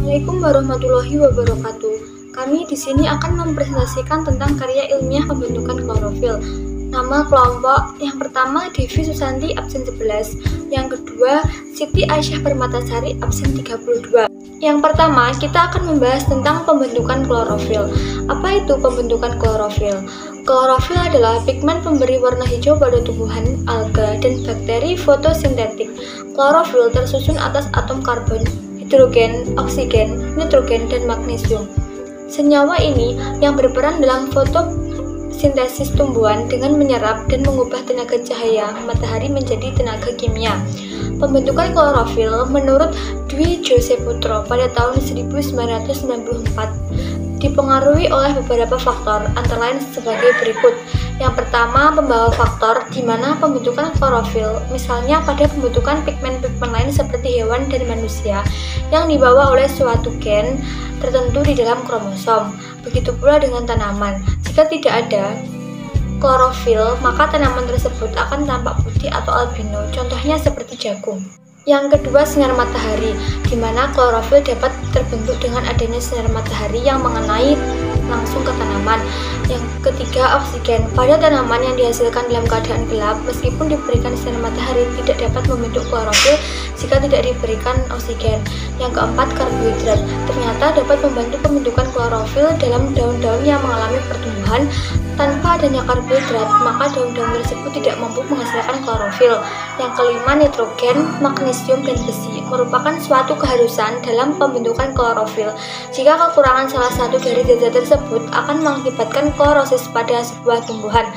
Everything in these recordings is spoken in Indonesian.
Assalamualaikum warahmatullahi wabarakatuh. Kami di sini akan mempresentasikan tentang karya ilmiah pembentukan klorofil. Nama kelompok yang pertama Devi Susanti absen 11, yang kedua Siti Aisyah Permatasari absen 32. Yang pertama, kita akan membahas tentang pembentukan klorofil. Apa itu pembentukan klorofil? Klorofil adalah pigmen pemberi warna hijau pada tumbuhan, alga, dan bakteri fotosintetik. Klorofil tersusun atas atom karbon, hidrogen, oksigen, nitrogen, dan magnesium. Senyawa ini yang berperan dalam fotosintesis tumbuhan dengan menyerap dan mengubah tenaga cahaya matahari menjadi tenaga kimia. Pembentukan klorofil menurut Dwi Joseputro pada tahun 1994 dipengaruhi oleh beberapa faktor, antara lain sebagai berikut. Yang pertama, pembawa faktor, di mana pembentukan klorofil, misalnya pada pembentukan pigmen-pigmen lain seperti hewan dan manusia, yang dibawa oleh suatu gen tertentu di dalam kromosom. Begitu pula dengan tanaman. Jika tidak ada klorofil, maka tanaman tersebut akan tampak putih atau albino, contohnya seperti jagung. Yang kedua, sinar matahari, di mana klorofil dapat terbentuk dengan adanya sinar matahari yang mengenai langsung ke tanaman. Yang ketiga, oksigen. Pada tanaman yang dihasilkan dalam keadaan gelap, meskipun diberikan sinar matahari, tidak dapat membentuk klorofil jika tidak diberikan oksigen. Yang keempat, karbohidrat. Ternyata dapat membantu pembentukan klorofil dalam daun-daun yang mengalami pertumbuhan. Tanpa adanya karbohidrat, maka daun-daun tersebut tidak mampu menghasilkan klorofil. Yang kelima, nitrogen, magnesium, dan besi merupakan suatu keharusan dalam pembentukan klorofil. Jika kekurangan salah satu dari zat tersebut akan mengakibatkan klorosis pada sebuah tumbuhan.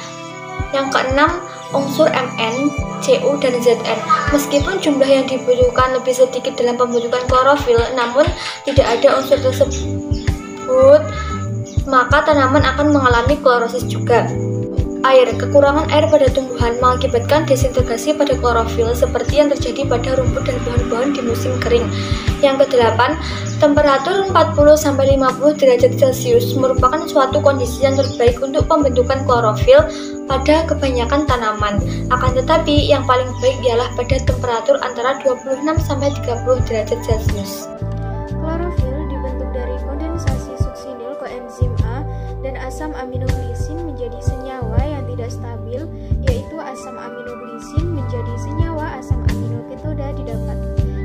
Yang keenam, unsur Mn, Cu, dan Zn. Meskipun jumlah yang dibutuhkan lebih sedikit dalam pembentukan klorofil, namun tidak ada unsur tersebut, maka tanaman akan mengalami klorosis juga. Air. Kekurangan air pada tumbuhan mengakibatkan desintegrasi pada klorofil seperti yang terjadi pada rumput dan pohon-pohon di musim kering. Yang kedelapan, temperatur 40-50 derajat Celcius merupakan suatu kondisi yang terbaik untuk pembentukan klorofil pada kebanyakan tanaman. Akan tetapi, yang paling baik ialah pada temperatur antara 26-30 derajat Celcius. Klorofil dibentuk dari kondensasi suksinil koenzim A dan asam aminoglisin menjadi senyawa yang tidak stabil, yaitu asam aminoglisin menjadi senyawa asam aminoketoda didapat.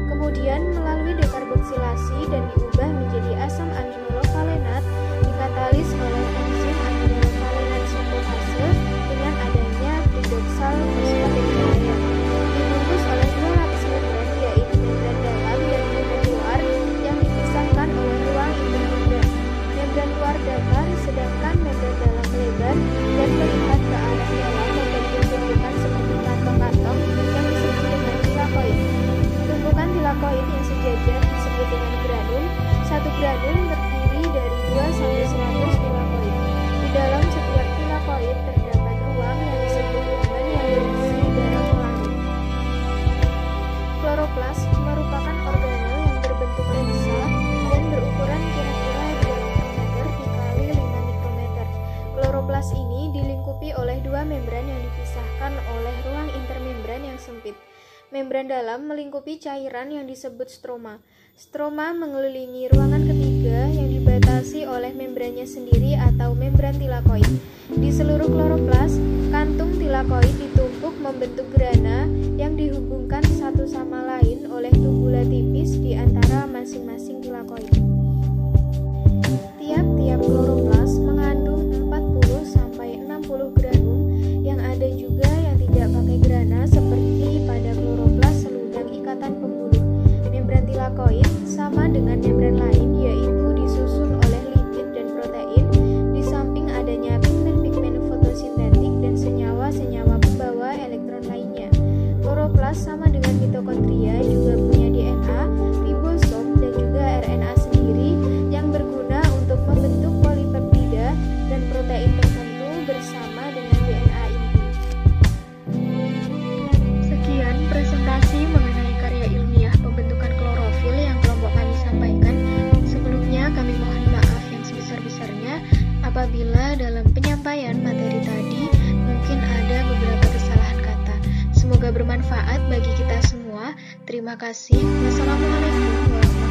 Kemudian melalui dekarboksilasi dan diubah menjadi asam aminolokvalenat dikatalis oleh enzim aminolokvalenat sintotase dengan adanya pidoksal fosfatidilaya. Dibungkus oleh dua lapis membran, yaitu membran dalam dan membran luar yang dipisahkan oleh ruang intermembran. Membran luar datar sedangkan membran dalam lebar dan melihat ke arah dalam membentuk tumpukan seperti kantong-kantong yang disebut dengan tilakoid. Tumpukan tilakoid yang sejajar disebut dengan granum. Satu granum terdiri dari 2-100 tilakoid. Di dalam setiap tilakoid terdapat ruang yang disebut ruangan yang berisi darah pelangi. Kloroplas merupakan organel yang berbentuk lensa dan berukuran kira-kira 2 mikrometer dikali 5 mikrometer. Kloroplas ini dilingkupi oleh dua membran yang dipisahkan oleh ruang intermembran yang sempit. Membran dalam melingkupi cairan yang disebut stroma. Stroma mengelilingi ruangan ketiga yang dibatasi oleh membrannya sendiri atau membran tilakoid. Di seluruh kloroplas, kantung tilakoid ditumpuk membentuk grana yang dihubungkan satu sama lain oleh tubula tipis di antara masing-masing tilakoid. Tiap-tiap kloroplas mengandung 40-60 granum, yang ada juga yang tidak pakai grana seperti pada kloroplas seludang ikatan pembuluh. Membran tilakoid sama dengan membran lain, yaitu disusun oleh lipid dan protein, di samping adanya pigmen-pigmen fotosintetik dan senyawa-senyawa pembawa elektron lainnya. Kloroplas sama dengan mitokondria juga punya DNA, ribosom, dan juga RNA sendiri yang berguna untuk membentuk polipeptida dan protein tertentu bersama dengan DNA inti. Sekian presentasi mengenai karya ilmiah pembentukan klorofil yang kelompok kami sampaikan. Sebelumnya kami mohon maaf yang sebesar-besarnya apabila dalam penyampaian materi tadi mungkin ada beberapa kesalahan kata. Semoga bermanfaat bagi kita semua. Terima kasih. Wassalamualaikum warahmatullahi wabarakatuh.